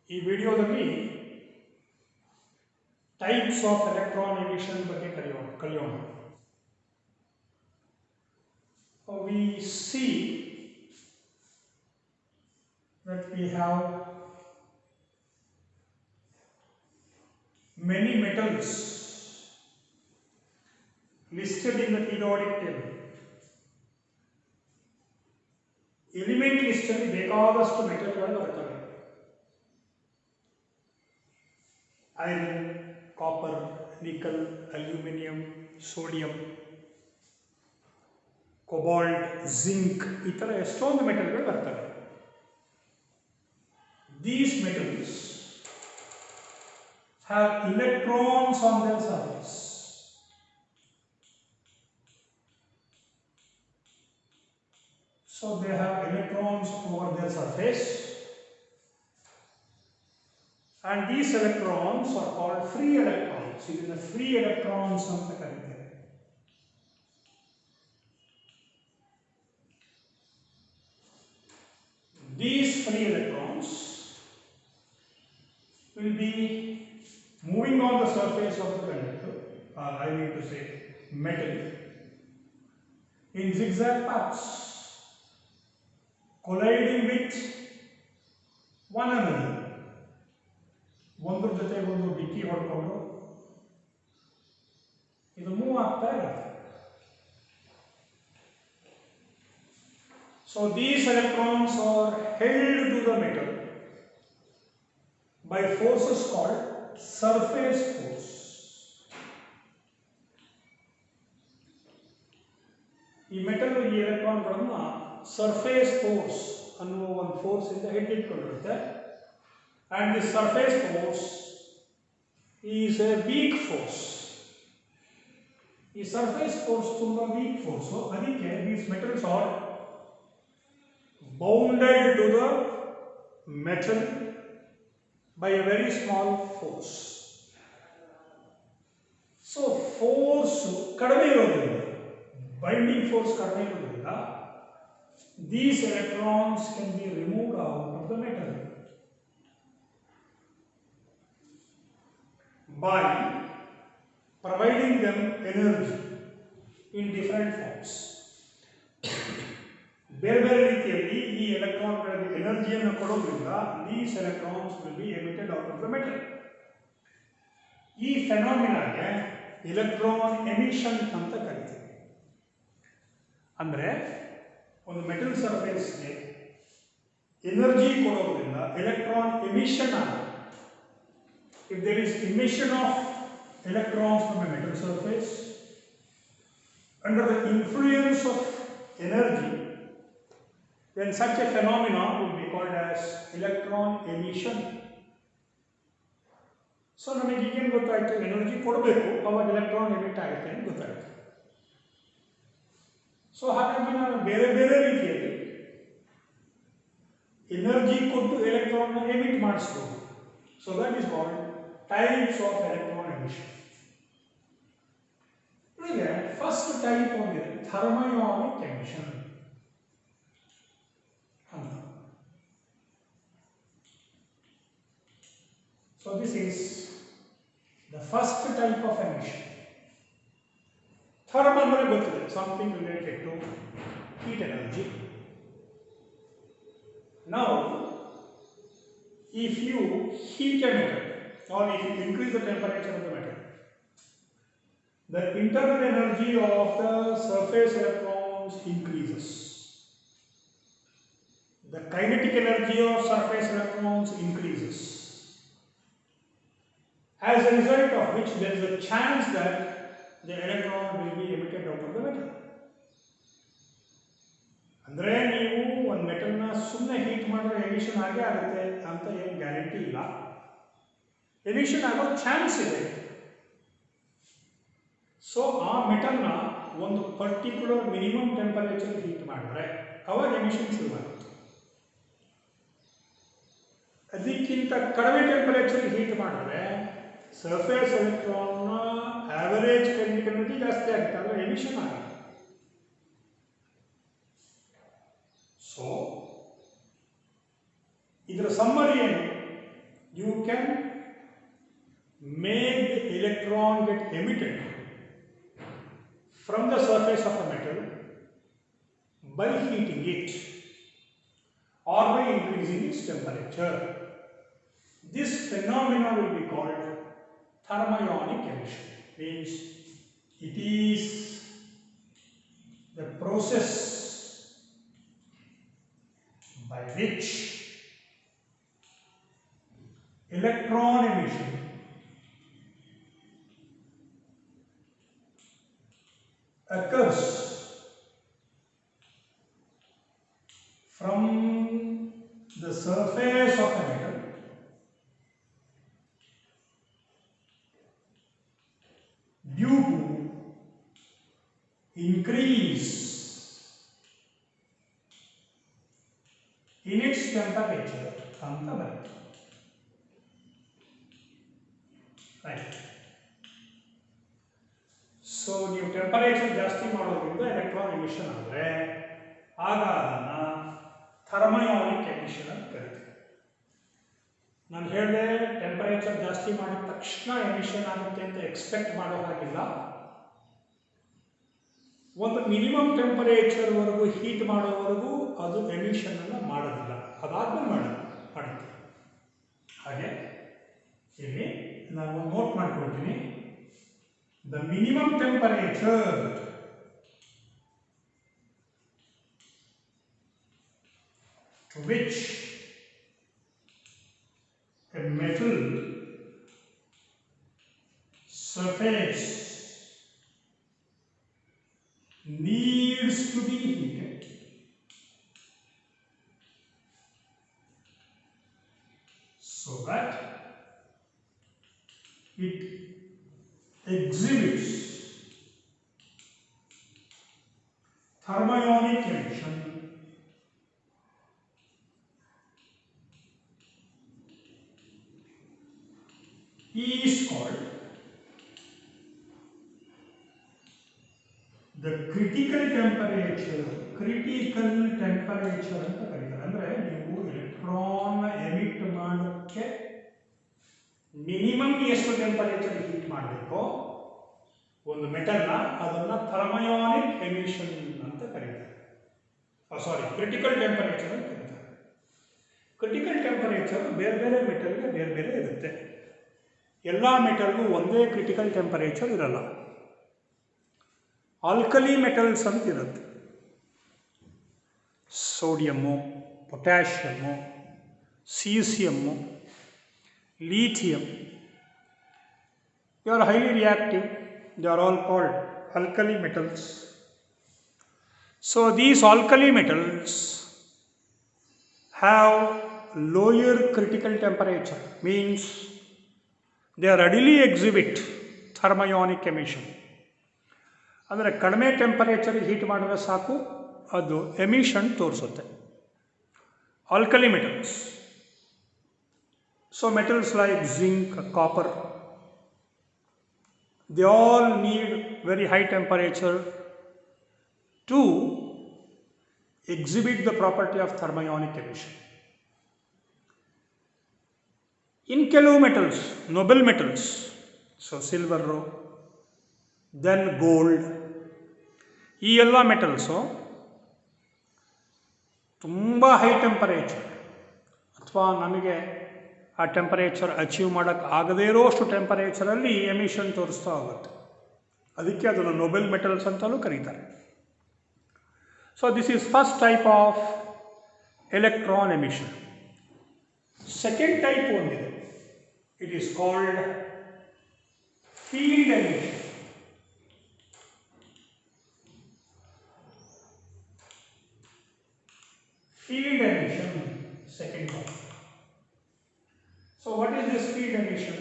ಈ ವಿಡಿಯೋದಲ್ಲಿ types of electron emission ಬಗ್ಗೆ ಕಲಿಯೋಣ. We see that we have many metals listed in the periodic table. Element list ಅಲ್ಲಿ ಬೇಕಾದಷ್ಟು ಮೆಟಲ್ಗಳು ಬರ್ತವೆ. ಐರನ್, ಕಾಪರ್, ನಿಕಲ್, ಅಲ್ಯೂಮಿನಿಯಂ, ಸೋಡಿಯಂ, ಕೊಬಾಲ್ಟ್, ಜಿಂಕ್, ಈ ಥರ ಎಷ್ಟೊಂದು ಮೆಟಲ್ಗಳು ಬರ್ತವೆ. These metals have electrons on their surface. So they have electrons over their surface, and these electrons are called free electrons. ಇದನ್ನ free electrons ಅಂತ ಕರೀತಾರೆ. These free electrons will be moving on the surface of the conductor, or I mean to say metal, in zigzag paths, colliding with one another. ಒಂದ್ರ ಜೊತೆ ಒಂದು ಡಿಕ್ಕಿ ಹೊಡ್ಕೊಂಡು ಇದು move ಆಗ್ತಾ ಇರುತ್ತೆ. So these electrons are held to the metal by forces called surface force. ಈ metal ಈ ಎಲೆಕ್ಟ್ರಾನ್ಗಳನ್ನು ಸರ್ಫೇಸ್ ಫೋರ್ಸ್ ಅನ್ನುವ ಒಂದು ಫೋರ್ಸ್ ಇಂದ ಹಿಡಿದಿಟ್ಕೊಂಡಿರುತ್ತೆ. and the surface force is a weak force. ಈ ಸರ್ಫೇಸ್ ಫೋರ್ಸ್ ತುಂಬಾ ವೀಕ್ ಫೋರ್ಸ್. ಅದಕ್ಕೆ these metals are bounded to the metal by a very small force. So force ಕಡಿಮೆ ಇರೋದ್ರಿಂದ, binding force ಕಡಿಮೆ ಇರೋದ್ರಿಂದ, these electrons can be removed out of the metal by providing them energy in different forms. ಬೇರೆ ಬೇರೆ ರೀತಿಯಲ್ಲಿ ಈ ಎಲೆಕ್ಟ್ರಾನ್ಗಳಿಗೆ ಎನರ್ಜಿಯನ್ನು ಕೊಡೋದ್ರಿಂದ these electrons will be emitted out of the metal. ಈ ಫೆನಾಮಿನಾಗೆ ಎಲೆಕ್ಟ್ರಾನ್ ಎಮಿಷನ್ ಅಂತ ಕರಿತೀವಿ. ಅಂದರೆ ಒಂದು ಮೆಟಲ್ ಸರ್ಫೇಸ್ಗೆ ಎನರ್ಜಿ ಕೊಡೋದ್ರಿಂದ ಎಲೆಕ್ಟ್ರಾನ್ ಎಮಿಷನ್ ಆಗುತ್ತೆ. If there is emission of electrons from a metal surface under the influence of energy, then such a phenomenon will be called as electron emission. So ನಮಗೆ ಈಗೇನು ಗೊತ್ತಾಯಿತು, energy ಕೊಡಬೇಕು, ಅವಾಗ electron emit ಆಗುತ್ತೆ ಅಂತ ಗೊತ್ತಾಯಿತು. So ಹಾಗಾಗಿ ನಾವು ಬೇರೆ ಬೇರೆ ರೀತಿಯಲ್ಲಿ ಎನರ್ಜಿ ಕೊಟ್ಟು ಎಲೆಕ್ಟ್ರಾನ್ನ ಎಮಿಟ್ ಮಾಡಿಸ್ಬೋದು. So that is called types of electron emission. ಈಗ ಫಸ್ಟ್ ಟೈಪ್ ಒಂದಿದೆ ಥರ್ಮಯೋನಿಕ್ ಎಮಿಷನ್ ಅಂತ. So this is the first type of emission. ಥರ್ಮ್ ಅಂದರೆ ಗೊತ್ತಿದೆ, something related to heat energy. Now if you heat a metal or if you increase the temperature of the metal, the internal energy of the surface electrons increases. The kinetic energy of surface electrons increases. As a result of which there is a chance that the electron will be emitted out of the metal. ಅಂದರೆ ನೀವು ಒಂದು ಮೆಟಲ್ನ ಸುಮ್ಮನೆ heat ಮಾಡಿದ್ರೆ emission ಆಗೇ ಆಗುತ್ತೆ ಅಂತ ಏನು guarantee ಇಲ್ಲ. ಎಮಿಷನ್ ಆಗೋ ಚಾನ್ಸ್ ಇದೆ. ಸೊ ಆ ಮೆಟಲ್ನ ಒಂದು ಪರ್ಟಿಕ್ಯುಲರ್ ಮಿನಿಮಮ್ ಟೆಂಪರೇಚರ್ ಹೀಟ್ ಮಾಡಿದ್ರೆ ಅವಾಗ ಎಮಿಷನ್ ಶುರುವಾಗುತ್ತೆ. ಅದಕ್ಕಿಂತ ಕಡಿಮೆ ಟೆಂಪರೇಚರ್ ಹೀಟ್ ಮಾಡಿದ್ರೆ ಸರ್ಫೇಸ್ ಎಲೆಕ್ಟ್ರಾನ್ನ ಆವರೇಜ್ ಕೈನೆಟಿಕ್ ಎನರ್ಜಿ ಜಾಸ್ತಿ ಆಗುತ್ತೆ, ಅಂದರೆ ಎಮಿಷನ್ ಆಗುತ್ತೆ. ಸೊ ಇದರ ಸಮ್ಮರಿ ಏನು? you can make the electron get emitted from the surface of a metal by heating it or by increasing its temperature. This phenomenon will be called thermionic emission. Means it is the process by which electron emission occurs from the surface of a metal due to increase in its temperature. Right. So ನೀವು temperature ಜಾಸ್ತಿ ಮಾಡೋದ್ರಿಂದ electron emission ಆದರೆ ಆಗ ಅದನ್ನು ಥರ್ಮಯೋನಿಕ್ emission ಅಂತ ಕರಿತೀವಿ. ನಾನು ಹೇಳಿದೆ ಟೆಂಪರೇಚರ್ ಜಾಸ್ತಿ ಮಾಡಿದ ತಕ್ಷಣ ಎಮಿಷನ್ ಆಗುತ್ತೆ ಅಂತ ಎಕ್ಸ್ಪೆಕ್ಟ್ ಮಾಡೋ ಹಾಗಿಲ್ಲ. ಒಂದು ಮಿನಿಮಮ್ ಟೆಂಪರೇಚರ್ವರೆಗೂ ಹೀಟ್ ಮಾಡೋವರೆಗೂ ಅದು ಎಮಿಷನನ್ನು ಮಾಡೋದಿಲ್ಲ, ಅದಾದ್ಮೇಲೆ ಮಾಡುತ್ತೆ. ಹಾಗೆ ಇಲ್ಲಿ ನಾನು ನೋಟ್ ಮಾಡ್ಕೊಳ್ತೀನಿ. The minimum temperature to which a metal surface needs to be heated so that it exhibits thermionic emission is called the critical temperature. Critical temperature ಅಂತ ಕರೀತಾರೆ. ಅಂದರೆ ನೀವು ಎಲೆಕ್ಟ್ರಾನ್ ಎಮಿಟ್ ಮಾಡೋಕ್ಕೆ ಮಿನಿಮಮ್ ಎಷ್ಟು ಟೆಂಪರೇಚರ್ ಹೀಟ್ ಮಾಡಬೇಕೋ ಒಂದು ಮೆಟಲ್ನ, ಅದನ್ನು ಥರ್ಮಯೋನಿಕ್ ಎಮಿಷನ್ ಅಂತ ಕರೀತಾರೆ. ಕ್ರಿಟಿಕಲ್ ಟೆಂಪರೇಚರ್ ಅಂತ ಕರೀತಾರೆ. ಕ್ರಿಟಿಕಲ್ ಟೆಂಪರೇಚರ್ ಬೇರೆ ಬೇರೆ ಮೆಟಲ್ಗೆ ಬೇರೆ ಬೇರೆ ಇರುತ್ತೆ. ಎಲ್ಲ ಮೆಟಲ್ಗೂ ಒಂದೇ ಕ್ರಿಟಿಕಲ್ ಟೆಂಪರೇಚರ್ ಇರಲ್ಲ. ಆಲ್ಕಲಿ ಮೆಟಲ್ಸ್ ಅಂತ ಇರುತ್ತೆ. Sodium, potassium, caesium, lithium, they are highly reactive. They are all called alkali metals. So these alkali metals have lower critical temperature, means they readily exhibit thermionic emission. ಅಂದರೆ ಕಡಿಮೆ temperature heat ಮಾಡಿದ್ರೆ ಸಾಕು, ಅದು emission ತೋರಿಸುತ್ತೆ. Alkali metals. So metals like zinc, copper, they all need very high temperature to exhibit the property of thermionic emission. In ಕೆಲವು metals, noble metals, so silver, then gold, ಈ ಎಲ್ಲ metals ತುಂಬ high temperature ಅಥವಾ ನಮಗೆ ಆ temperature achieve ಮಾಡೋಕ್ಕೆ ಆಗದೇ ಇರೋಷ್ಟು ಟೆಂಪರೇಚರಲ್ಲಿ emission ತೋರಿಸ್ತಾ ಹೋಗುತ್ತೆ. ಅದಕ್ಕೆ ಅದನ್ನು ನೊಬೆಲ್ ಮೆಟಲ್ಸ್ ಅಂತಲೂ ಕರೀತಾರೆ. So this is first type of electron emission. Second type ಒಂದಿದೆ, it is called field emission. Field emission, second one. So what is this field emission?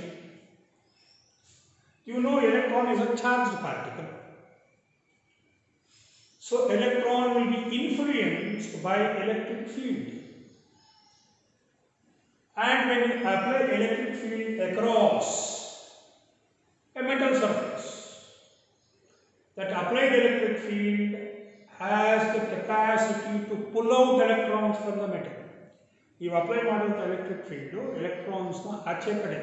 You know electron is a charged particle. So electron will be influenced by electric field. And when you apply electric field across a metal surface, that applied electric field has the capacity to pull out electrons from the metal. ನೀವು apply ಮಾಡುವಂಥ electric field ಎಲೆಕ್ಟ್ರಾನ್ಸ್ನ ಆಚೆ ಕಡೆ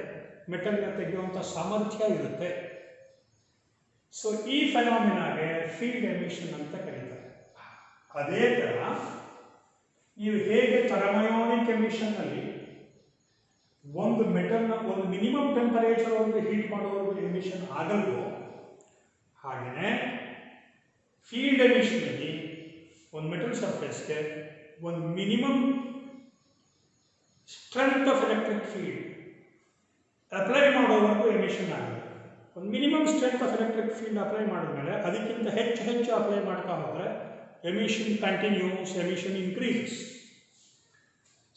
ಮೆಟಲ್ನ ತೆಗೆಯುವಂಥ ಸಾಮರ್ಥ್ಯ ಇರುತ್ತೆ. So ಈ ಫೆನಾಮಿನಾಗೆ field emission ಅಂತ ಕರೀತಾರೆ. ಅದೇ ಥರ ನೀವು ಹೇಗೆ ಥರ್ಮಯೋನಿಕ್ ಎಮಿಷನ್ನಲ್ಲಿ ಒಂದು ಮೆಟಲ್ನ ಒಂದು ಮಿನಿಮಮ್ ಟೆಂಪರೇಚರ್ ಒಂದು ಹೀಟ್ ಮಾಡೋವರೆಗೂ ಎಮಿಷನ್ ಆಗಲ್ವೋ, ಹಾಗೆಯೇ ಫೀಲ್ಡ್ ಎಮಿಷನ್ನಲ್ಲಿ ಒಂದು ಮೆಟಲ್ ಸರ್ಫೇಸ್ಗೆ ಒಂದು minimum strength of electric field apply ಮಾಡೋವರೆಗೂ ಎಮಿಷನ್ ಆಗುತ್ತೆ. ಒಂದು minimum strength of electric field apply ಮಾಡಿದ್ಮೇಲೆ ಅದಕ್ಕಿಂತ ಹೆಚ್ಚು ಅಪ್ಲೈ ಮಾಡ್ತಾ ಹೋದರೆ emission continues, emission increase.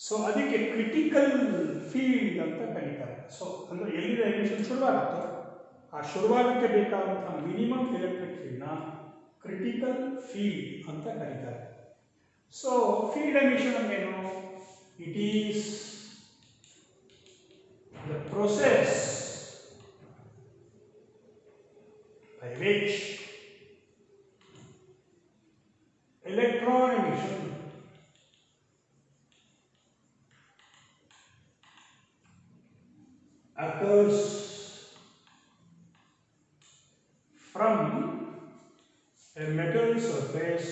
So ಅದಕ್ಕೆ ಕ್ರಿಟಿಕಲ್ ಫೀಲ್ಡ್ ಅಂತ ಕರೀತಾರೆ. ಸೊ ಅಂದರೆ ಎಲ್ಲಿದೆ ಎಮಿಷನ್ ಶುರುವಾಗುತ್ತೋ ಆ ಶುರುವಾಗಕ್ಕೆ ಬೇಕಾದಂಥ ಮಿನಿಮಮ್ ಎಲೆಕ್ಟ್ರಿಕ್ ಫೀಲ್ಡ್ನ ಕ್ರಿಟಿಕಲ್ ಫೀಲ್ಡ್ ಅಂತ ಕರೀತಾರೆ. ಸೊ ಫೀಲ್ಡ್ ಎಮಿಷನ್ ಅಂದ್ರೇನು? It is the process by which electron emission occurs from a metal surface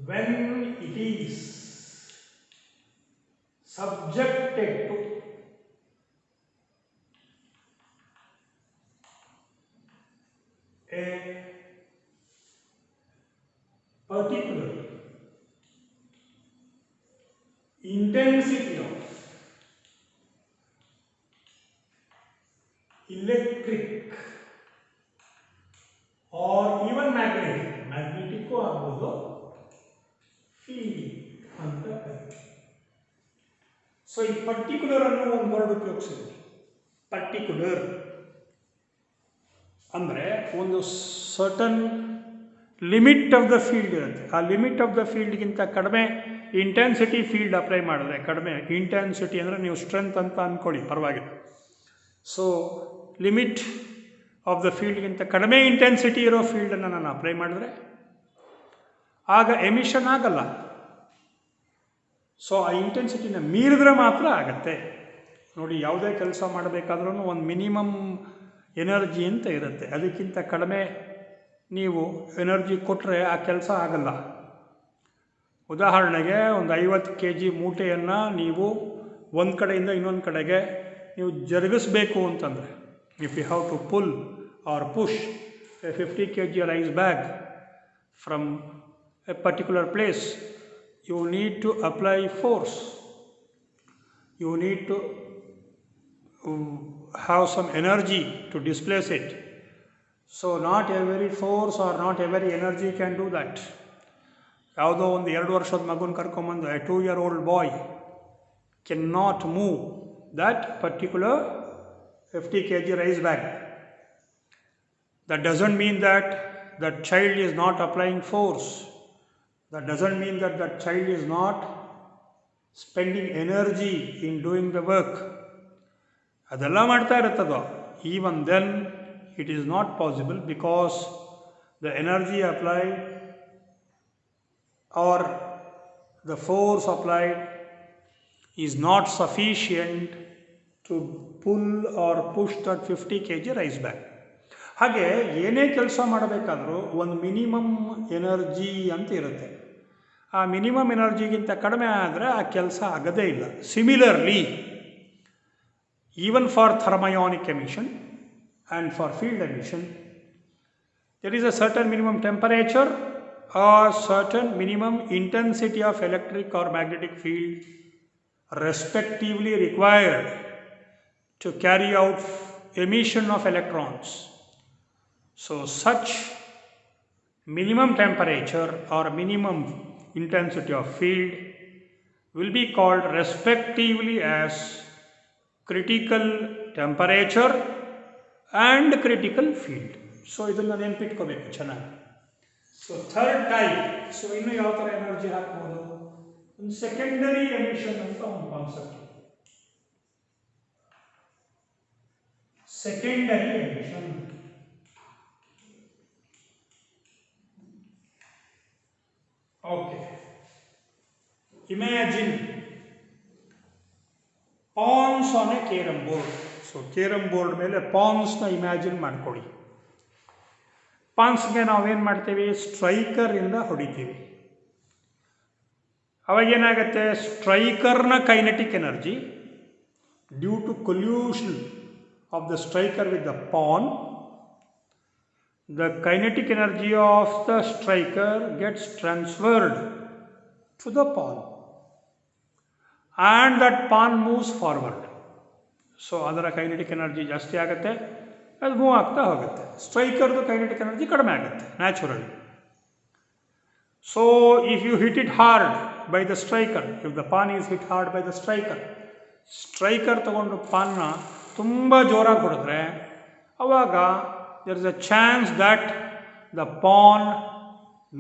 when it is subjected to a particular intensity of electric or even magnetic ಆಗಬಹುದು field ಅಂತ ಕರೀತಾರೆ. So ಈ particular ಅನ್ನೋ ಒಂದು word ಉಪಯೋಗಿಸಿದ್ವಿ. Particular ಅಂದರೆ ಒಂದು certain limit of the field ಇರುತ್ತೆ. ಆ ಲಿಮಿಟ್ ಆಫ್ ದ ಫೀಲ್ಡ್ಗಿಂತ ಕಡಿಮೆ ಇಂಟೆನ್ಸಿಟಿ ಫೀಲ್ಡ್ ಅಪ್ಲೈ ಮಾಡಿದ್ರೆ, ಕಡಿಮೆ ಇಂಟೆನ್ಸಿಟಿ ಅಂದರೆ ನೀವು ಸ್ಟ್ರೆಂತ್ ಅಂತ ಅಂದ್ಕೊಳ್ಳಿ, ಪರವಾಗಿಲ್ಲ. ಸೊ ಲಿಮಿಟ್ ಆಫ್ ದ ಫೀಲ್ಡ್ಗಿಂತ ಕಡಿಮೆ ಇಂಟೆನ್ಸಿಟಿ ಇರೋ ಫೀಲ್ಡನ್ನು ನಾನು ಅಪ್ಲೈ ಮಾಡಿದ್ರೆ ಆಗ ಎಮಿಷನ್ ಆಗಲ್ಲ. ಸೊ ಆ ಇಂಟೆನ್ಸಿಟಿನ ಮೀರಿದ್ರೆ ಮಾತ್ರ ಆಗತ್ತೆ. ನೋಡಿ, ಯಾವುದೇ ಕೆಲಸ ಮಾಡಬೇಕಾದ್ರೂ ಒಂದು ಮಿನಿಮಮ್ ಎನರ್ಜಿ ಅಂತ ಇರುತ್ತೆ. ಅದಕ್ಕಿಂತ ಕಡಿಮೆ ನೀವು ಎನರ್ಜಿ ಕೊಟ್ಟರೆ ಆ ಕೆಲಸ ಆಗಲ್ಲ. ಉದಾಹರಣೆಗೆ ಒಂದು 50 kg ಮೂಟೆಯನ್ನು ನೀವು ಒಂದು ಕಡೆಯಿಂದ ಇನ್ನೊಂದು ಕಡೆಗೆ ನೀವು ಜರುಗಿಸ್ಬೇಕು ಅಂತಂದರೆ, if you have to pull or push a 50 kg rice bag from a particular place, you need to apply force. You need to have some energy to displace it. So not every force or not every energy can do that. ಯಾವುದೋ ಒಂದು 2 ವರ್ಷದ ಮಗುನ ಕರ್ಕೊಂಬಂದು a 2-year-old boy cannot move that particular 50 kg rice bag. That doesn't mean that that child is not applying force. That doesn't mean that that child is not spending energy in doing the work. ಅದೆಲ್ಲ ಮಾಡ್ತಾ ಇರುತ್ತದೋ. Even then it is not possible because the energy applied or the force applied is not sufficient to pull or push that 50 kg rice bag. ಹಾಗೆ ಏನೇ ಕೆಲಸ ಮಾಡಬೇಕಾದ್ರೂ ಒಂದು minimum energy ಅಂತ ಇರುತ್ತೆ. ಆ minimum ಎನರ್ಜಿಗಿಂತ ಕಡಿಮೆ ಆದರೆ ಆ ಕೆಲಸ ಆಗದೇ ಇಲ್ಲ. Similarly, even for thermionic emission and for field emission, there is a certain minimum temperature or certain minimum intensity of electric or magnetic field respectively required to carry out emission of electrons. So such minimum temperature or minimum intensity of field will be called respectively as critical temperature and critical field. So ಇದನ್ನು ನೆನಪಿಟ್ಕೋಬೇಕು ಚೆನ್ನಾಗಿ. So third type. So ಇನ್ನು ಯಾವ ಥರ energy ಹಾಕ್ಬೋದು? ಒಂದು secondary emission ಅಂತ ಒಂದು concept. Secondary emission Okay. Imagine pawns on a carom board. So carom board ಮೇಲೆ pawns ನ imagine ಮಾಡ್ಕೊಳ್ಳಿ. ಪಾನ್ಸ್ಗೆ ನಾವೇನು ಮಾಡ್ತೀವಿ, ಸ್ಟ್ರೈಕರಿಂದ ಹೊಡಿತೀವಿ. ಅವಾಗೇನಾಗುತ್ತೆ, ಸ್ಟ್ರೈಕರ್ನ kinetic energy due to collision of the striker with the pawn, the kinetic energy of the striker gets transferred to the pawn and that pawn moves forward. So ಅದರ kinetic energy ಜಾಸ್ತಿ ಆಗುತ್ತೆ, ಅದು ಮೂವ್ ಆಗ್ತಾ ಹೋಗುತ್ತೆ. ಸ್ಟ್ರೈಕರ್ದು kinetic energy ಕಡಿಮೆ ಆಗುತ್ತೆ naturally. So if you hit it hard by the striker, if the pawn is hit hard by the striker, striker ತಗೊಂಡು ಪಾನ್ನ ತುಂಬ ಜೋರಾಗಿ ಹೊಡೆದ್ರೆ ಅವಾಗ there is a chance that the pawn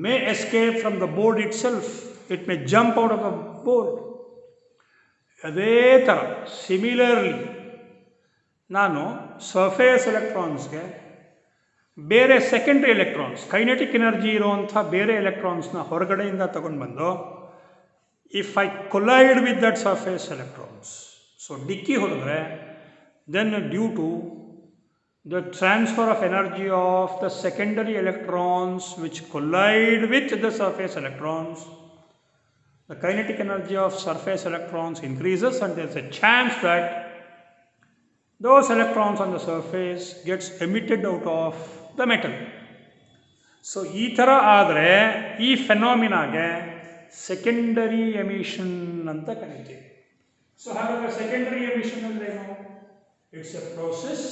may escape from the board itself. It may jump out of the board. ಅದೇ ಥರ similarly ನಾನು surface ಎಲೆಕ್ಟ್ರಾನ್ಸ್ಗೆ ಬೇರೆ secondary electrons, kinetic energy ಇರುವಂಥ ಬೇರೆ ಎಲೆಕ್ಟ್ರಾನ್ಸ್ನ ಹೊರಗಡೆಯಿಂದ ತಗೊಂಡು ಬಂದು if I collide with that surface electrons, so ಡಿಕ್ಕಿ ಹೊಡೆದ್ರೆ then due to the transfer of energy of the secondary electrons which collide with the surface electrons, the kinetic energy of surface electrons increases and there is a chance that those electrons on the surface gets emitted out of the metal. So ee thara ಆದರೆ ಈ ಫೆನಾಮಿನಾಗೆ secondary emission ಅಂತ ಕರೀತೀವಿ. So ಹಾಗಾದರೆ secondary emission ಅಂದ್ರೆ ಏನು? It's A process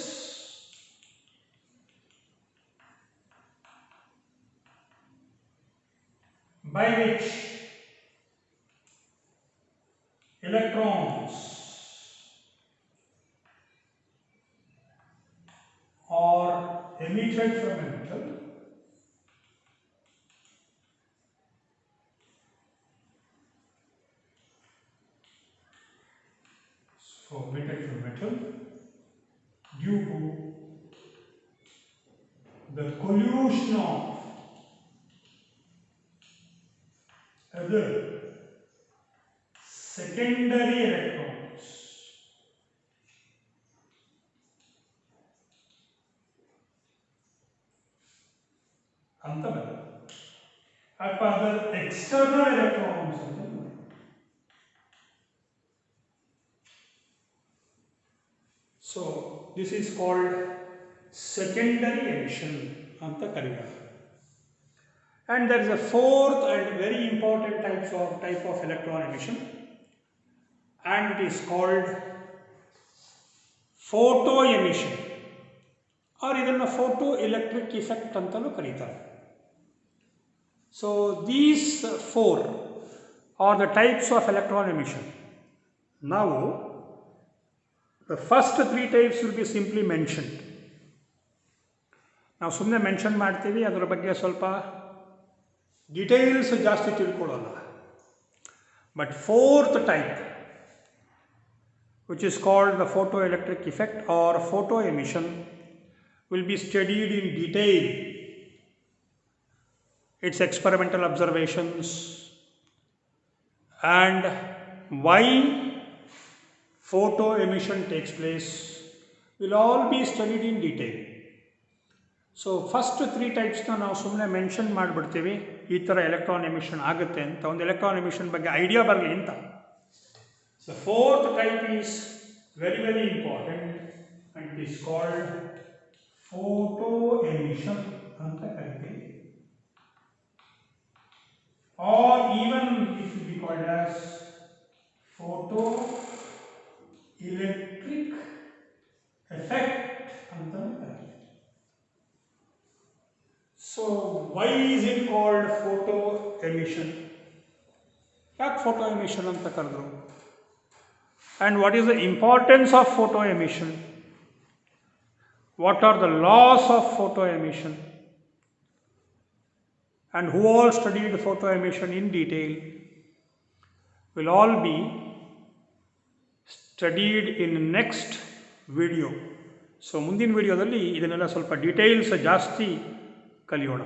by which electrons are emitted from a metal due to the collusion of other secondary electrons ಅಂತ ಬರುತ್ತೆ. ಅಥವಾ ಅದರ್ ಎಕ್ಸ್ಟರ್ನಲ್ ಎಲೆಕ್ಟ್ರಾನ್ಸ್ ಅಂತ ಬರುತ್ತೆ. So this is called secondary emission ಅಂತ ಕರೀತಾರೆ. And there is a fourth and very important type of electron emission, and it is called photo emission, or ಇದನ್ನು photo electric effect ಅಂತಲೂ ಕರೀತಾರೆ. So these four are the types of electron emission. Now the first three types will be simply mentioned. ನಾವು ಸುಮ್ಮನೆ mention ಮಾಡ್ತೀವಿ, ಅದರ ಬಗ್ಗೆ ಸ್ವಲ್ಪ details ಜಾಸ್ತಿ ತಿಳ್ಕೊಳ್ಳೋಲ್ಲ. But fourth type, which is called the photoelectric effect or photo emission, will be studied in detail. Its experimental observations and why photo emission takes place will all be studied in detail. So first three ಟೈಪ್ಸ್ನ ನಾವು ಸುಮ್ಮನೆ mention ಮಾಡಿಬಿಡ್ತೀವಿ, ಈ ಥರ electron emission ಆಗುತ್ತೆ ಅಂತ, ಒಂದು electron emission ಬಗ್ಗೆ idea ಬರಲಿ ಅಂತ. So fourth type is very very important and it is called photo emission ಅಂತ ಕರಿತೀವಿ. Or even it will be called as photo electric effect ಅಂತ ಕರಿತೀವಿ. So why is it called photo emission? ಯಾಕೆ photo emission ಅಂತ ಕರೆದ್ರು? And what is the importance of photo emission? What are the laws of photo emission? And who all studied photo emission in detail will all be studied in next video. So ಮುಂದಿನ ವಿಡಿಯೋದಲ್ಲಿ ಇದನ್ನೆಲ್ಲ ಸ್ವಲ್ಪ details ಜಾಸ್ತಿ ಕಲಿಯೋಣ.